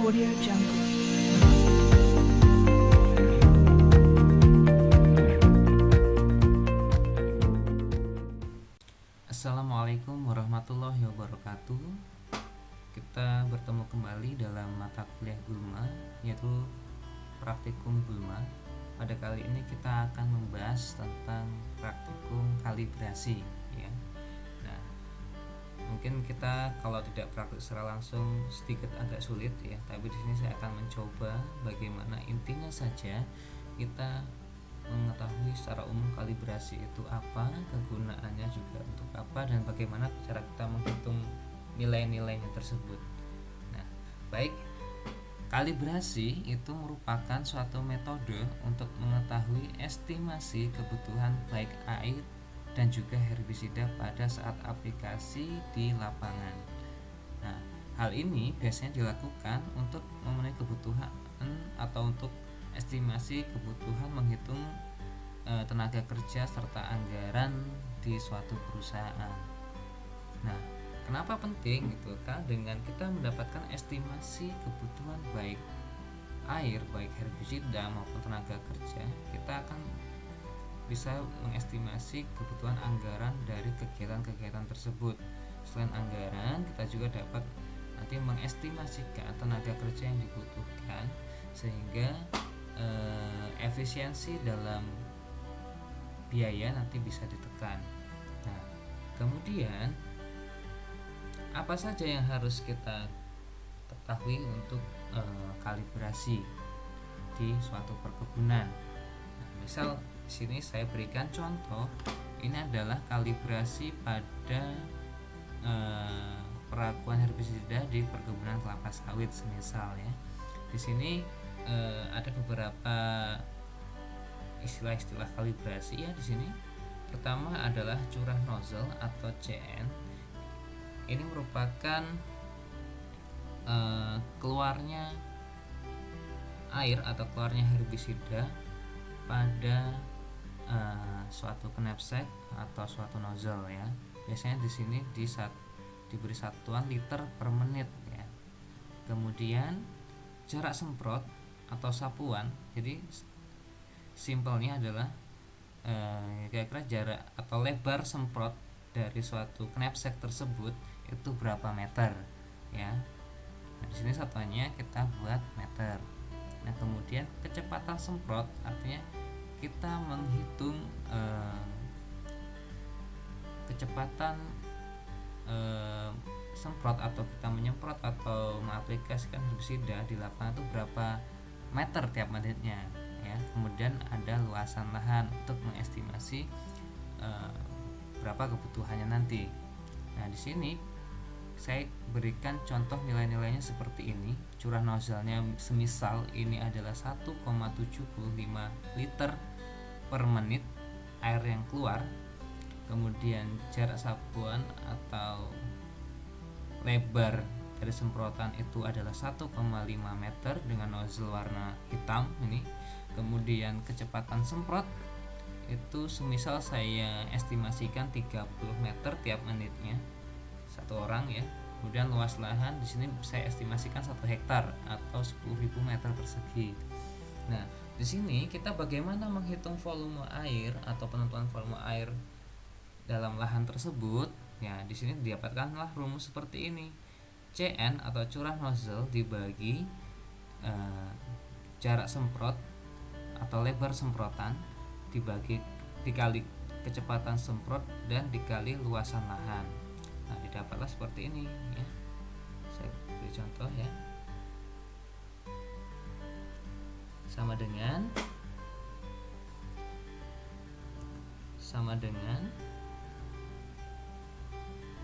Audio Jungle. Assalamualaikum warahmatullahi wabarakatuh. Kita bertemu kembali dalam mata kuliah Gulma, yaitu praktikum Gulma. Pada kali ini kita akan membahas tentang praktikum kalibrasi, ya. Nah, mungkin kita kalau tidak praktik secara langsung sedikit agak sulit, ya. Tapi di sini saya akan mencoba bagaimana intinya saja kita mengetahui secara umum kalibrasi itu apa, kegunaannya juga untuk apa, dan bagaimana cara kita menghitung nilai-nilainya tersebut. Nah, baik, kalibrasi itu merupakan suatu metode untuk mengetahui estimasi kebutuhan baik air dan juga herbisida pada saat aplikasi di lapangan. Nah, hal ini biasanya dilakukan untuk memenuhi kebutuhan atau untuk estimasi kebutuhan menghitung tenaga kerja serta anggaran di suatu perusahaan. Nah, kenapa penting gitu kan? Dengan kita mendapatkan estimasi kebutuhan baik air, baik herbisida maupun tenaga kerja, kita akan bisa mengestimasi kebutuhan anggaran dari kegiatan-kegiatan tersebut. Selain anggaran, kita juga dapat nanti mengestimasikan tenaga kerja yang dibutuhkan sehingga efisiensi dalam biaya nanti bisa ditekan. Nah, kemudian apa saja yang harus kita ketahui untuk kalibrasi di suatu perkebunan? Nah, misal di sini saya berikan contoh. Ini adalah kalibrasi pada perakuan herbisida di perkebunan kelapa sawit semisal, ya. Di sini ada beberapa istilah-istilah kalibrasi, ya. Di sini pertama adalah curah nozzle atau CN. Ini merupakan keluarnya air atau keluarnya herbisida pada suatu knapsack atau suatu nozzle, ya. Biasanya di sini diberi satuan liter per menit, ya. Kemudian jarak semprot atau sapuan, jadi simpelnya adalah kira-kira jarak atau lebar semprot dari suatu knapsack tersebut itu berapa meter, ya. Nah, di sini satuannya kita buat meter. Nah, kemudian kecepatan semprot artinya kita menghitung kecepatan semprot atau kita menyemprot atau mengaplikasikan herbisida di lapangan itu berapa meter tiap menitnya, ya. Kemudian ada luasan lahan untuk mengestimasi berapa kebutuhannya nanti. Nah, di sini saya berikan contoh nilai-nilainya seperti ini. Curah nozzle-nya semisal ini adalah 1,75 liter per menit air yang keluar. Kemudian jarak sapuan atau lebar dari semprotan itu adalah 1,5 meter dengan nozzle warna hitam ini. Kemudian kecepatan semprot itu semisal saya estimasikan 30 meter tiap menitnya satu orang, ya. Kemudian luas lahan di sini saya estimasikan 1 hektar atau 10.000 meter persegi. Nah, di sini kita bagaimana menghitung volume air atau penentuan volume air dalam lahan tersebut, ya. Di sini didapatkanlah rumus seperti ini. CN atau curah nozzle dibagi jarak semprot atau lebar semprotan dikali kecepatan semprot dan dikali luasan lahan. Nah, didapatlah seperti ini, ya. Saya beri contoh, ya. Sama dengan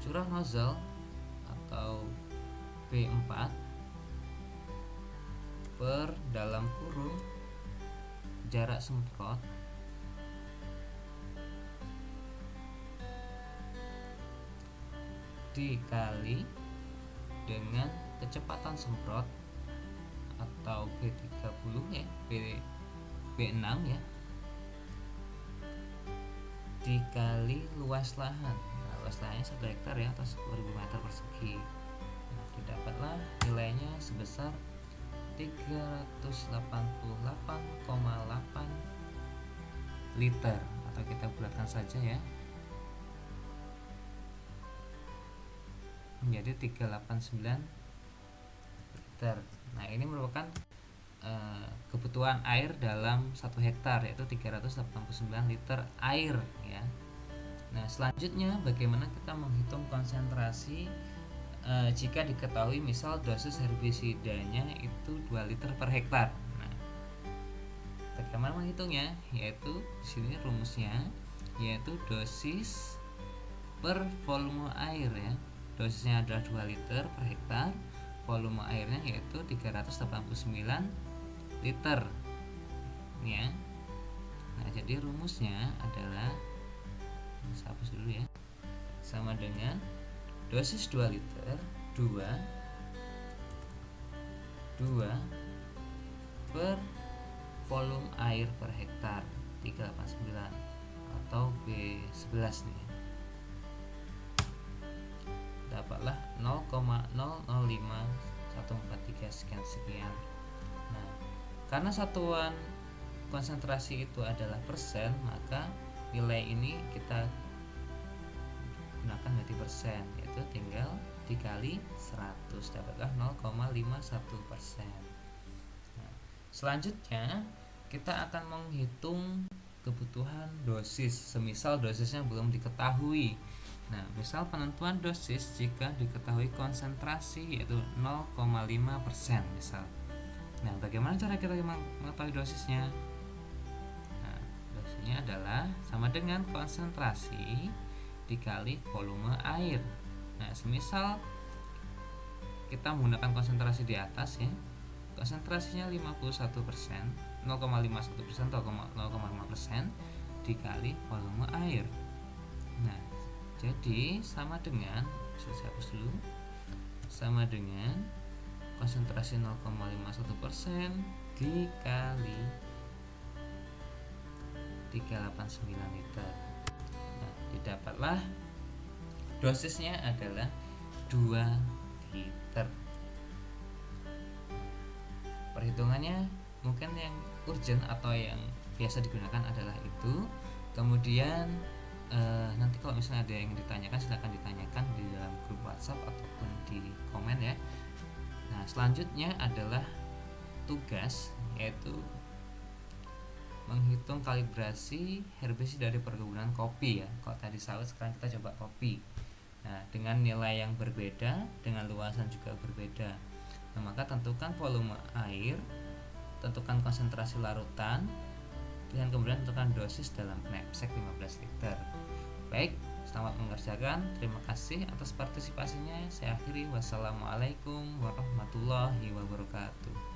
curah nozzle atau B4 per dalam kurung jarak semprot dikali dengan kecepatan semprot atau B30, ya, B6, ya, dikali luas lahan. Nah, luas lahannya 1 hektar, ya, atau 10.000 meter persegi. Nah, didapatlah nilainya sebesar 388,8 liter, atau kita bulatkan saja ya, menjadi 389 liter. Nah, ini merupakan kebutuhan air dalam 1 hektar, yaitu 389 liter air ya. Nah, selanjutnya bagaimana kita menghitung konsentrasi jika diketahui misal dosis herbisidanya itu 2 liter per hektar. Nah, bagaimana menghitungnya? Yaitu di sini rumusnya yaitu dosis per volume air ya. Dosisnya adalah 2 liter per hektar, volume airnya yaitu 389 liter ya. Nah, jadi rumusnya adalah, saya hapus dulu ya, sama dengan dosis 2 liter 2 per volume air per hektar 389 atau B11 nih, dapatlah 0,005143 sekian. Nah, karena satuan konsentrasi itu adalah persen, maka nilai ini kita gunakan menjadi persen, yaitu tinggal dikali 100, dapatlah 0,51%. Nah, selanjutnya kita akan menghitung kebutuhan dosis semisal dosisnya belum diketahui. Nah, misal penentuan dosis jika diketahui konsentrasi yaitu 0,5% misal. Nah, bagaimana cara kita mengetahui dosisnya? Nah, dosisnya adalah sama dengan konsentrasi dikali volume air. Nah, semisal kita menggunakan konsentrasi di atas ya, konsentrasinya 51%, 0,51% atau 0,5% dikali volume air. Nah, jadi sama dengan, saya hapus dulu, sama dengan konsentrasi 0,51% dikali 389 liter. Nah, didapatlah dosisnya adalah 2 liter. Perhitungannya mungkin yang urgent atau yang biasa digunakan adalah itu. Kemudian nanti kalau misalnya ada yang ingin ditanyakan, silahkan ditanyakan di dalam grup WhatsApp ataupun di komen ya. Nah, selanjutnya adalah tugas, yaitu menghitung kalibrasi herbisida dari perkebunan kopi ya. Kalau tadi sawit, sekarang kita coba kopi. Nah, dengan nilai yang berbeda, dengan luasan juga berbeda. Nah, maka tentukan volume air, tentukan konsentrasi larutan, dan kemudian tentukan dosis dalam knapsack 15 liter. Baik, selamat mengerjakan. Terima kasih atas partisipasinya. Saya akhiri. Wassalamualaikum warahmatullahi wabarakatuh.